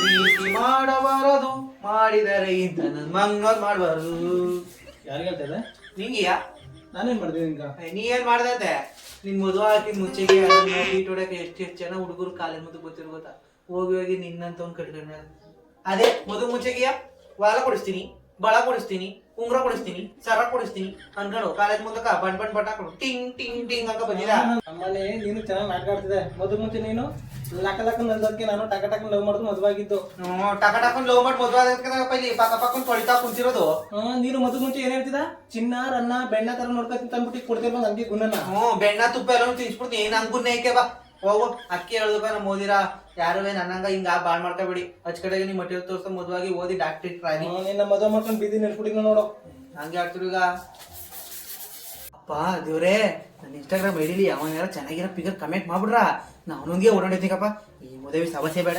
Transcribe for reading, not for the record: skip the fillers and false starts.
ಪ್ರೀತಿ ಮಾಡಬಾರದು ಮಾಡಿದರೆ ಇಂತ ನನ್ ಮಂಗ್ನೋರ್ ಮಾಡಬಾರದು. ಯಾರಿಗೆ ಹೇಳ್ತದೆ? ನಿಂಗಿಯಾ? ನಾನೇನ್ ಮಾಡಿದೆ ನಿಂಗ? ನೀ ಏನ್ ಮಾಡ್ದಂತೆ? ನಿನ್ ಮದುವೆ ಹಾಕಿ ಮುಂಚೆಗೆ ಹೊಡಕ್ಕೆ ಎಷ್ಟು ಜನ ಹುಡುಗರು ಕಾಲೇಜ್ ಮುಂದೆ ಗೊತ್ತಿರ್ ಗೊತ್ತಾ? ಹೋಗಿ ಹೋಗಿ ನಿನ್ನಂತ ಒಂದ್ ಕಟ್ಕೊಂಡ. ಅದೇ ಮದುವೆ ಮುಂಚೆಗೆಯ ವಾಲ ಕೊಡಿಸ್ತೀನಿ, ಬಳ ಕೊಡಿಸ್ತೀನಿ, ಉಂಗ್ರ ಕೊಡಿಸ್ತೀನಿ, ಸರ ಕೊಡಿಸ್ತೀನಿ ಅನ್ಕೊಂಡು ಕಾಲೇಜ್ ಮುಂದಕ ಬಣ್ ಬಣ್ ಬಟ್ ಹಾಕೊಂಡು ಟಿಂಗ್ ಟಿಂಗ್ ಟಿಂಗ್ ಅಂತ ಬಂದಿಲ್ಲ. ನಮ್ಮಲ್ಲಿ ನೀನು ಚೆನ್ನಾಗಿ ನಾಟಕ ಆಡ್ತಿದೆ. ಮದುವೆ ಮುಂಚೆ ನೀನು ಲಕ ಲಕ ನಂದಕ್ಕೆ ನಾನು ಟಕ ಟಕ್ ಲವ್ ಮಾಡಿದ್ರು ಮದುವೆ ಆಗಿದ್ದು. ಟಕ ಟಕೊಂಡ್ ಲವ್ ಮಾಡಿ ಮದುವೆ ಆದ ಪೈಲಿ ಪಕ್ಕ ಪಕ್ಕ ತೊಳಿತಾ ಕುಂತಿರೋದು. ನೀನು ಮದುವೆ ಮುಂಚೆ ಏನ್ ಹೇಳ್ತಿದ? ಚಿನ್ನ ರನ್ನ ಬೆಣ್ಣ ತರ ನೋಡ್ಕೊತೀನಿ ತಂದ್ಬಿಟ್ಟು ಕೊಡ್ತಿರ್ಬ ನನ್ಗೆ ಗುಣನ. ಬೆಣ್ಣ ತುಪ್ಪ ಎಲ್ಲ ತಿನ್ಸ್ಬಿಡ್ತೀನಿ. ಏನ್ ಹಂಗುನ್ನ ಐಕೆ ಬಾ ಹೋಗು. ಅಕ್ಕಿ ಹೇಳುದಕ್ಕ ನಮ್ಮ ಓದಿರ ಯಾರುವೆ ನನ್ನಂಗ ಹಿಂಗ ಬಾಳ್ ಮಾಡ್ಕೋಬೇಡಿ. ಅಚ್ ಕಡೆಗೆ ನಿಮ್ ಮಟ್ಟಿಗೆ ತೋರ್ಸ ಮದುವಾಗಿ ಓದಿ ಡಾಕ್ಟ್ರೇಟ್ ರಾಣಿ. ನಿನ್ನ ಮದುವೆ ಮಾಡ್ಕೊಂಡು ಬೀದಿ ನೆಡ್ಬಿಟ್ಟಿನ ನೋಡು. ಹಂಗೆ ಆಗ್ತಿರು ಈಗ. ಅಪ್ಪ ದೇವ್ರೇ, ನನ್ನ ಇನ್ಸ್ಟಾಗ್ರಾಮ್ ಐಡಿಲಿ ಯಾವನಾರ ಚೆನ್ನಾಗಿರೋ ಪಿಗರ್ ಕಮೆಂಟ್ ಮಾಡ್ಬಿಡ್ರ. ನಾವನೊಂದಿಗೆ ಓಡಾಡಿದ್ದೀನಪ್ಪ. ಈ ಮದುವೆ ಸಮಸ್ಯೆ ಬೇಡ.